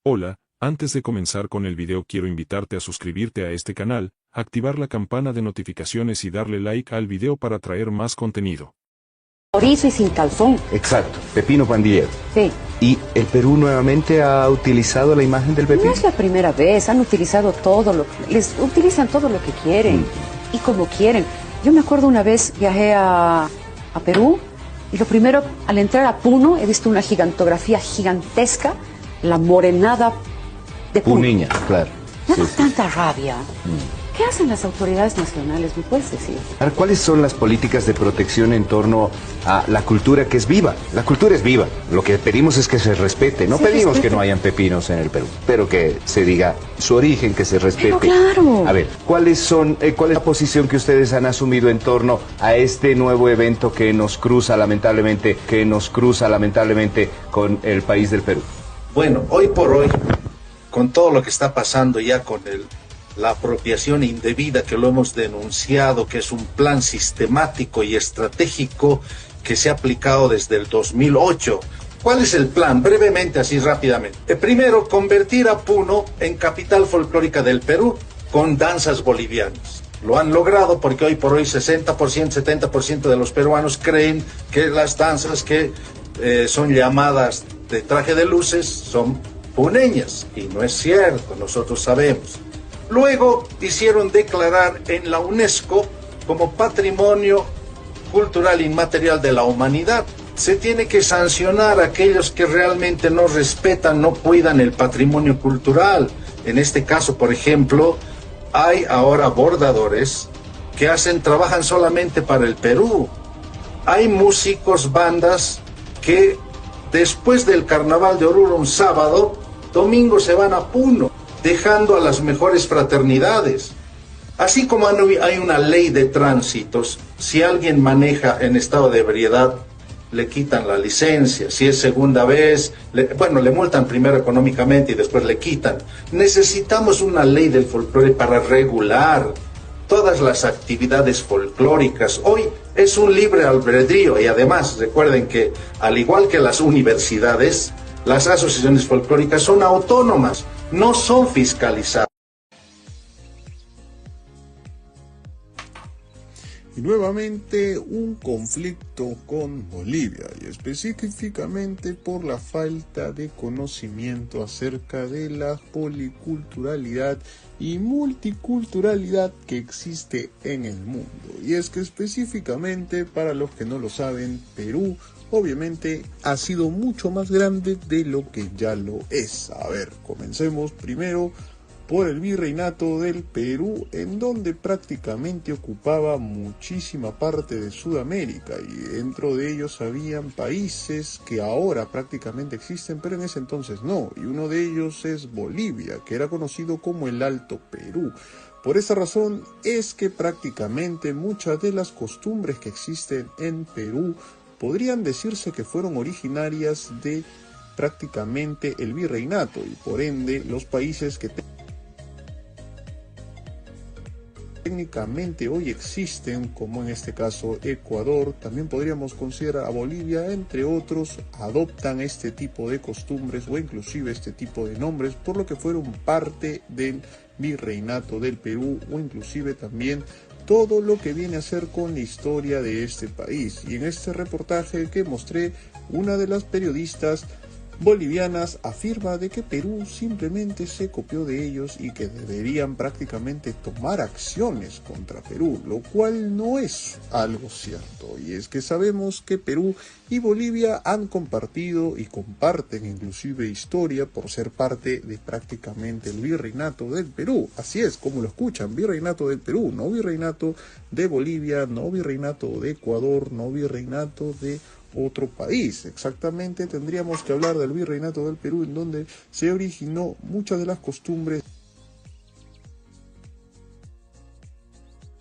Hola, antes de comenzar con el video quiero invitarte a suscribirte a este canal, activar la campana de notificaciones y darle like al video para traer más contenido. Chorizo y sin calzón. Exacto, pepino pandillero. Sí. ¿Y el Perú nuevamente ha utilizado la imagen del pepino? No es la primera vez, han utilizado utilizan todo lo que quieren y como quieren. Yo me acuerdo una vez viajé a Perú y lo primero, al entrar a Puno, he visto una gigantografía gigantesca, la morenada de Puno. Puneña, claro. Me da tanta rabia. ¿Qué hacen las autoridades nacionales? ¿Me puedes decir? Ahora, ¿cuáles son las políticas de protección en torno a la cultura que es viva? La cultura es viva. Lo que pedimos es que se respete. No pedimos que no hayan pepinos en el Perú, pero que se diga su origen, que se respete. Pero claro. A ver, ¿cuál es la posición que ustedes han asumido en torno a este nuevo evento que nos cruza lamentablemente con el país del Perú? Bueno, hoy por hoy, con todo lo que está pasando ya con la apropiación indebida, que lo hemos denunciado, que es un plan sistemático y estratégico que se ha aplicado desde el 2008. ¿Cuál es el plan? Brevemente, así rápidamente. Primero, convertir a Puno en capital folclórica del Perú con danzas bolivianas. Lo han logrado porque hoy por hoy 60%, 70% de los peruanos creen que las danzas que son llamadas de traje de luces son puneñas, y no es cierto, nosotros sabemos. Luego hicieron declarar en la UNESCO como Patrimonio Cultural Inmaterial de la Humanidad. Se tiene que sancionar a aquellos que realmente no respetan, no cuidan el patrimonio cultural. En este caso, por ejemplo, hay ahora bordadores que trabajan solamente para el Perú. Hay músicos, bandas que después del Carnaval de Oruro un sábado, domingo se van a Puno, dejando a las mejores fraternidades. Así como hay una ley de tránsitos, si alguien maneja en estado de ebriedad, le quitan la licencia. Si es segunda vez, le multan primero económicamente y después le quitan. Necesitamos una ley del folclore para regular todas las actividades folclóricas. Hoy es un libre albedrío y además recuerden que, al igual que las universidades, las asociaciones folclóricas son autónomas, no son fiscalizadas. Y nuevamente un conflicto con Bolivia, y específicamente por la falta de conocimiento acerca de la policulturalidad y multiculturalidad que existe en el mundo. Y es que específicamente, para los que no lo saben, Perú obviamente ha sido mucho más grande de lo que ya lo es. A ver, comencemos primero por el virreinato del Perú, en donde prácticamente ocupaba muchísima parte de Sudamérica, y dentro de ellos habían países que ahora prácticamente existen, pero en ese entonces no, y uno de ellos es Bolivia, que era conocido como el Alto Perú. Por esa razón es que prácticamente muchas de las costumbres que existen en Perú podrían decirse que fueron originarias de prácticamente el virreinato, y por ende los países que técnicamente hoy existen, como en este caso Ecuador, también podríamos considerar a Bolivia, entre otros, adoptan este tipo de costumbres o inclusive este tipo de nombres, por lo que fueron parte del virreinato del Perú, o inclusive también todo lo que viene a ser con la historia de este país. Y en este reportaje que mostré, una de las periodistas bolivianas afirma de que Perú simplemente se copió de ellos y que deberían prácticamente tomar acciones contra Perú, lo cual no es algo cierto. Y es que sabemos que Perú y Bolivia han compartido y comparten inclusive historia por ser parte de prácticamente el virreinato del Perú. Así es, como lo escuchan, virreinato del Perú, no virreinato de Bolivia, no virreinato de Ecuador, no virreinato de otro país. Exactamente, tendríamos que hablar del virreinato del Perú, en donde se originó muchas de las costumbres.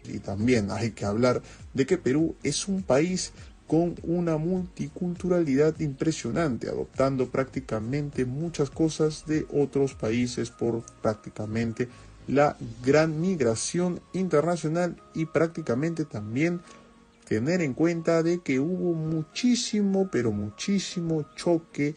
Y también hay que hablar de que Perú es un país con una multiculturalidad impresionante, adoptando prácticamente muchas cosas de otros países por prácticamente la gran migración internacional, y prácticamente también tener en cuenta de que hubo muchísimo, pero muchísimo choque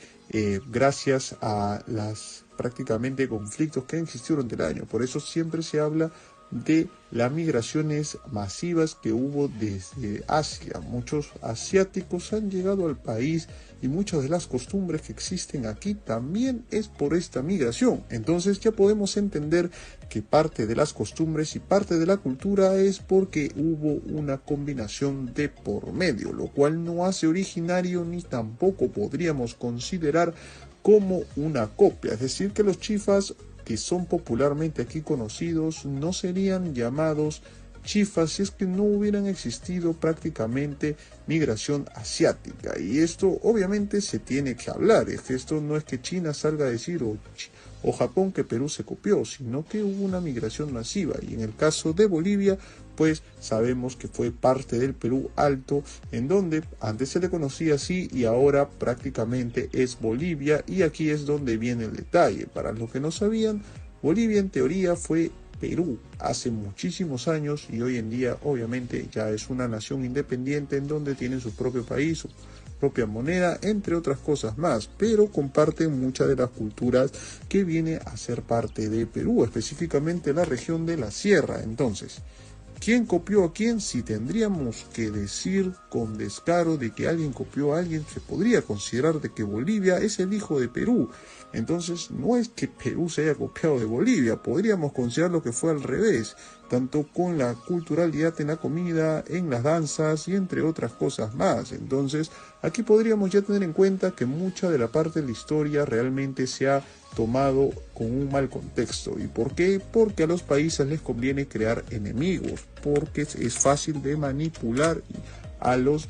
gracias a las prácticamente conflictos que han existido durante el año. Por eso siempre se habla de las migraciones masivas que hubo desde Asia. Muchos asiáticos han llegado al país y muchas de las costumbres que existen aquí también es por esta migración. Entonces ya podemos entender que parte de las costumbres y parte de la cultura es porque hubo una combinación de por medio, lo cual no hace originario ni tampoco podríamos considerar como una copia. Es decir, que los chifas que son popularmente aquí conocidos no serían llamados chifas si es que no hubieran existido prácticamente migración asiática. Y esto obviamente se tiene que hablar. Es que esto no es que China salga a decir o Japón que Perú se copió, sino que hubo una migración masiva. Y en el caso de Bolivia, pues sabemos que fue parte del Perú Alto, en donde antes se le conocía así y ahora prácticamente es Bolivia. Y aquí es donde viene el detalle. Para los que no sabían, Bolivia en teoría fue Perú hace muchísimos años y hoy en día obviamente ya es una nación independiente en donde tiene su propio país, su propia moneda, entre otras cosas más, pero comparten muchas de las culturas que viene a ser parte de Perú, específicamente la región de la Sierra. Entonces, ¿quién copió a quién? Si tendríamos que decir con descaro de que alguien copió a alguien, se podría considerar de que Bolivia es el hijo de Perú. Entonces, no es que Perú se haya copiado de Bolivia, podríamos considerarlo que fue al revés, tanto con la culturalidad en la comida, en las danzas y entre otras cosas más. Entonces, aquí podríamos ya tener en cuenta que mucha de la parte de la historia realmente se ha tomado con un mal contexto. ¿Y por qué? Porque a los países les conviene crear enemigos, porque es fácil de manipular a los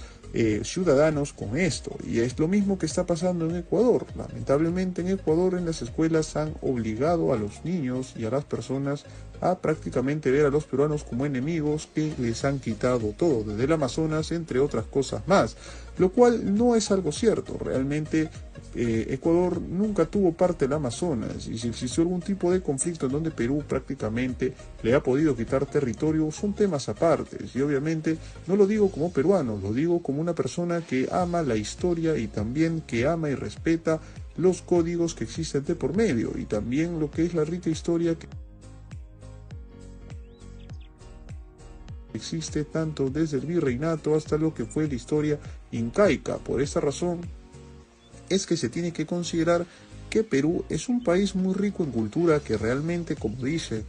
ciudadanos con esto. Y es lo mismo que está pasando en Ecuador. Lamentablemente en Ecuador en las escuelas han obligado a los niños y a las personas a prácticamente ver a los peruanos como enemigos que les han quitado todo, desde el Amazonas, entre otras cosas más, lo cual no es algo cierto. Realmente Ecuador nunca tuvo parte del Amazonas, y si existió algún tipo de conflicto en donde Perú prácticamente le ha podido quitar territorio, son temas apartes. Y obviamente no lo digo como peruano, lo digo como una persona que ama la historia y también que ama y respeta los códigos que existen de por medio, y también lo que es la rica historia que existe tanto desde el virreinato hasta lo que fue la historia incaica. Por esta razón es que se tiene que considerar que Perú es un país muy rico en cultura, que realmente, como dicen,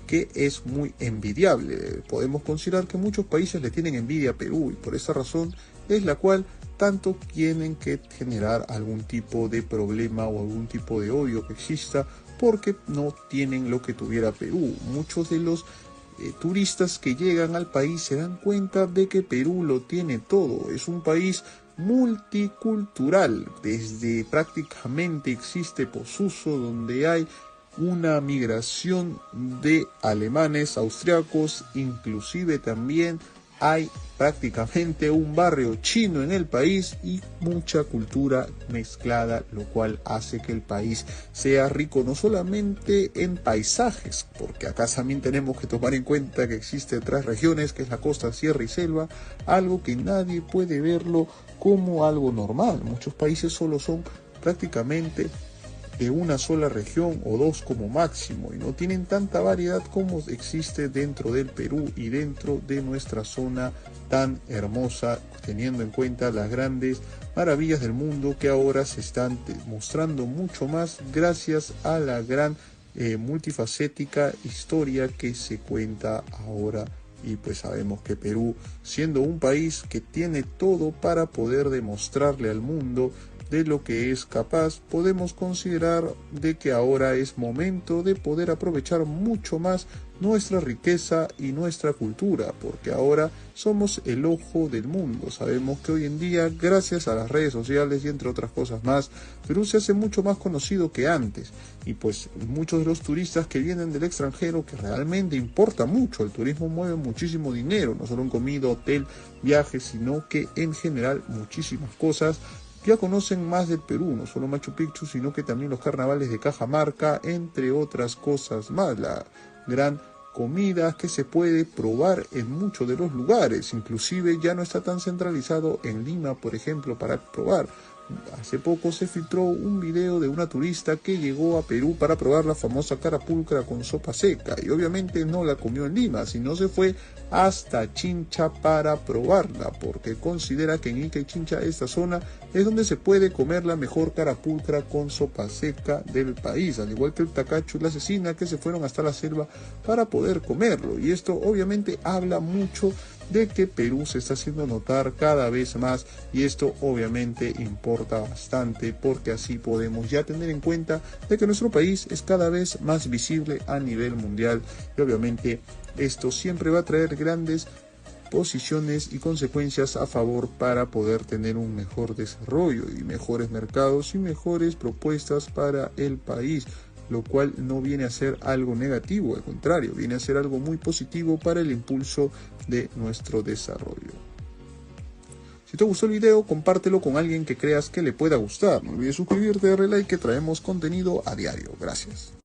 que es muy envidiable. Podemos considerar que muchos países le tienen envidia a Perú, y por esa razón es la cual tanto tienen que generar algún tipo de problema o algún tipo de odio que exista porque no tienen lo que tuviera Perú. Muchos de los turistas que llegan al país se dan cuenta de que Perú lo tiene todo. Es un país multicultural, desde prácticamente existe Posuso, donde hay una migración de alemanes, austriacos, inclusive también hay prácticamente un barrio chino en el país y mucha cultura mezclada, lo cual hace que el país sea rico no solamente en paisajes, porque acá también tenemos que tomar en cuenta que existen 3 regiones, que es la costa, sierra y selva, algo que nadie puede verlo como algo normal. Muchos países solo son prácticamente de una sola región o 2 como máximo, y no tienen tanta variedad como existe dentro del Perú y dentro de nuestra zona tan hermosa, teniendo en cuenta las grandes maravillas del mundo que ahora se están mostrando mucho más gracias a la gran multifacética historia que se cuenta ahora. Y pues sabemos que Perú, siendo un país que tiene todo para poder demostrarle al mundo de lo que es capaz, podemos considerar de que ahora es momento de poder aprovechar mucho más nuestra riqueza y nuestra cultura, porque ahora somos el ojo del mundo. Sabemos que hoy en día, gracias a las redes sociales y entre otras cosas más, Perú se hace mucho más conocido que antes, y pues muchos de los turistas que vienen del extranjero, que realmente importa mucho, el turismo mueve muchísimo dinero, no solo en comida, hotel, viajes, sino que en general muchísimas cosas, ya conocen más del Perú, no solo Machu Picchu, sino que también los carnavales de Cajamarca, entre otras cosas más, la gran comida que se puede probar en muchos de los lugares, inclusive ya no está tan centralizado en Lima, por ejemplo, para probar. Hace poco se filtró un video de una turista que llegó a Perú para probar la famosa carapulcra con sopa seca y obviamente no la comió en Lima, sino se fue hasta Chincha para probarla, porque considera que en Ica y Chincha, esta zona, es donde se puede comer la mejor carapulcra con sopa seca del país, al igual que el tacacho y la cecina, que se fueron hasta la selva para poder comerlo. Y esto obviamente habla mucho de que Perú se está haciendo notar cada vez más, y esto obviamente importa bastante, porque así podemos ya tener en cuenta de que nuestro país es cada vez más visible a nivel mundial, y obviamente esto siempre va a traer grandes posiciones y consecuencias a favor para poder tener un mejor desarrollo y mejores mercados y mejores propuestas para el país, lo cual no viene a ser algo negativo, al contrario, viene a ser algo muy positivo para el impulso de nuestro desarrollo. Si te gustó el video, compártelo con alguien que creas que le pueda gustar. No olvides suscribirte, darle like, que traemos contenido a diario. Gracias.